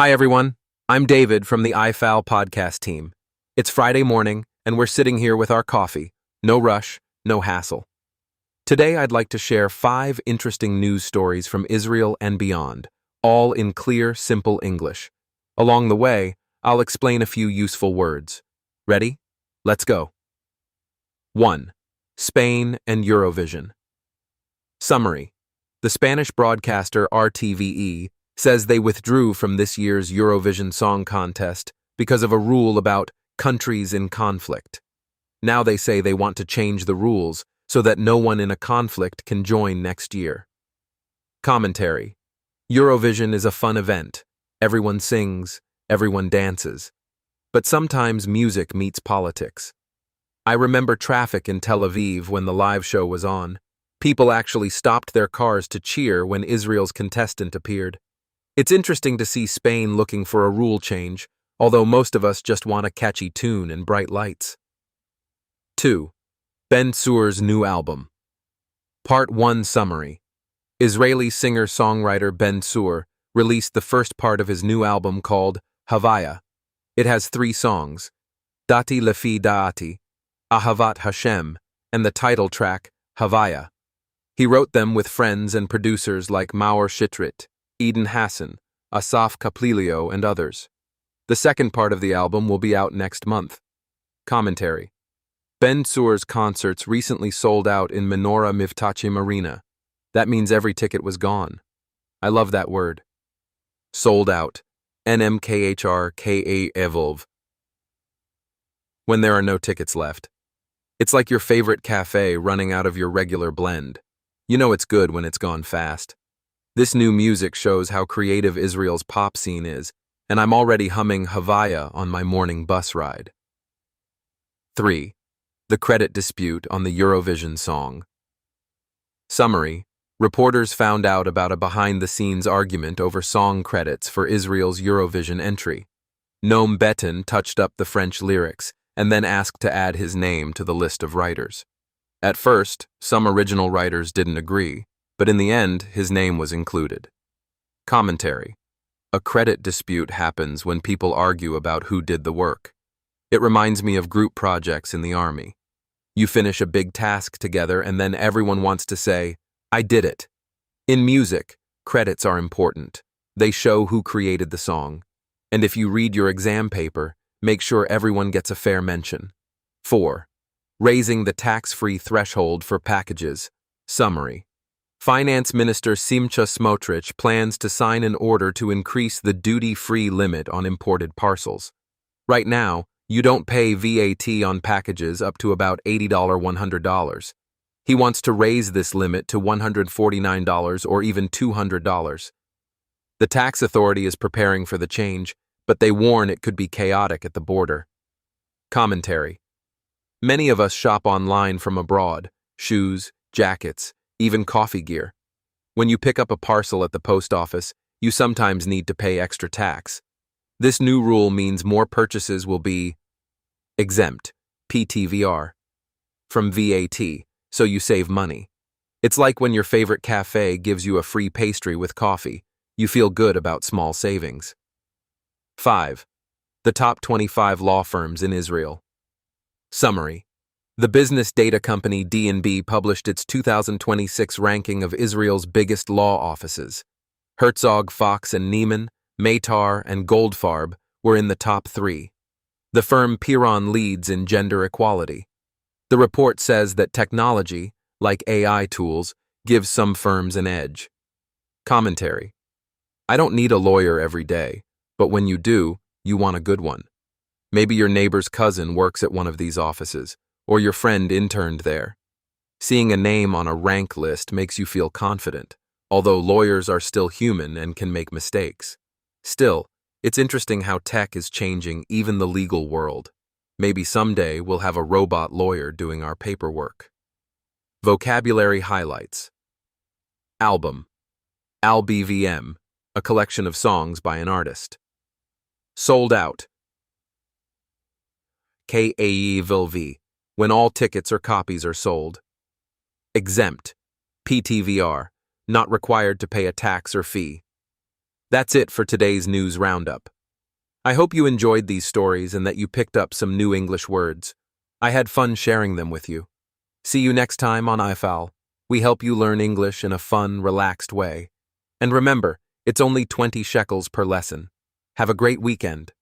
Hi, everyone. I'm David from the I-Fal podcast team. It's Friday morning, and we're sitting here with our coffee. No rush, no hassle. Today, I'd like to share 5 interesting news stories from Israel and beyond, all in clear, simple English. Along the way, I'll explain a few useful words. Ready? Let's go. 1. Spain and Eurovision. Summary. The Spanish broadcaster RTVE says they withdrew from this year's Eurovision Song Contest because of a rule about countries in conflict. Now they say they want to change the rules so that no one in a conflict can join next year. Commentary. Eurovision is a fun event. Everyone sings, everyone dances. But sometimes music meets politics. I remember traffic in Tel Aviv when the live show was on. People actually stopped their cars to cheer when Israel's contestant appeared. It's interesting to see Spain looking for a rule change, although most of us just want a catchy tune and bright lights. 2. Ben Sur's new album. Part 1 summary. Israeli singer-songwriter Ben Sur released the first part of his new album called Havaya. It has 3 songs, Dati Lefi Da'ati, Ahavat Hashem, and the title track, Havaya. He wrote them with friends and producers like Maor Shitrit, Eden Hassan, Asaf Kaplilio, and others. The second part of the album will be out next month. Commentary. Ben Sur's concerts recently sold out in Menorah Mivtachim Arena. That means every ticket was gone. I love that word. Sold out. NMKHRKA Evolve. When there are no tickets left. It's like your favorite cafe running out of your regular blend. You know it's good when it's gone fast. This new music shows how creative Israel's pop scene is, and I'm already humming Havaya on my morning bus ride. 3. The credit dispute on the Eurovision song. Summary. Reporters found out about a behind-the-scenes argument over song credits for Israel's Eurovision entry. Noam Beton touched up the French lyrics and then asked to add his name to the list of writers. At first, some original writers didn't agree, but in the end, his name was included. Commentary. A credit dispute happens when people argue about who did the work. It reminds me of group projects in the army. You finish a big task together and then everyone wants to say, I did it. In music, credits are important. They show who created the song. And if you read your exam paper, make sure everyone gets a fair mention. 4. Raising the tax-free threshold for packages. Summary. Finance Minister Simcha Smotrich plans to sign an order to increase the duty-free limit on imported parcels. Right now, you don't pay VAT on packages up to about $80–$100. He wants to raise this limit to $149 or even $200. The tax authority is preparing for the change, but they warn it could be chaotic at the border. Commentary. Many of us shop online from abroad, shoes, jackets, even coffee gear. When you pick up a parcel at the post office, you sometimes need to pay extra tax. This new rule means more purchases will be exempt, PTVR, from VAT, so you save money. It's like when your favorite cafe gives you a free pastry with coffee. You feel good about small savings. 5. The top 25 law firms in Israel. Summary. The business data company D&B published its 2026 ranking of Israel's biggest law offices. Herzog, Fox and Neiman, Maytar, and Goldfarb were in the top 3. The firm Piron leads in gender equality. The report says that technology, like AI tools, gives some firms an edge. Commentary. I don't need a lawyer every day, but when you do, you want a good one. Maybe your neighbor's cousin works at one of these offices, or your friend interned there. Seeing a name on a rank list makes you feel confident, although lawyers are still human and can make mistakes. Still, it's interesting how tech is changing even the legal world. Maybe someday we'll have a robot lawyer doing our paperwork. Vocabulary highlights. Album. Al-BVM, a collection of songs by an artist. Sold out. KAEVLV, when all tickets or copies are sold. Exempt. PTVR, not required to pay a tax or fee. That's it for today's news roundup. I hope you enjoyed these stories and that you picked up some new English words. I had fun sharing them with you. See you next time on I-Fal. We help you learn English in a fun, relaxed way. And remember, it's only 20 shekels per lesson. Have a great weekend.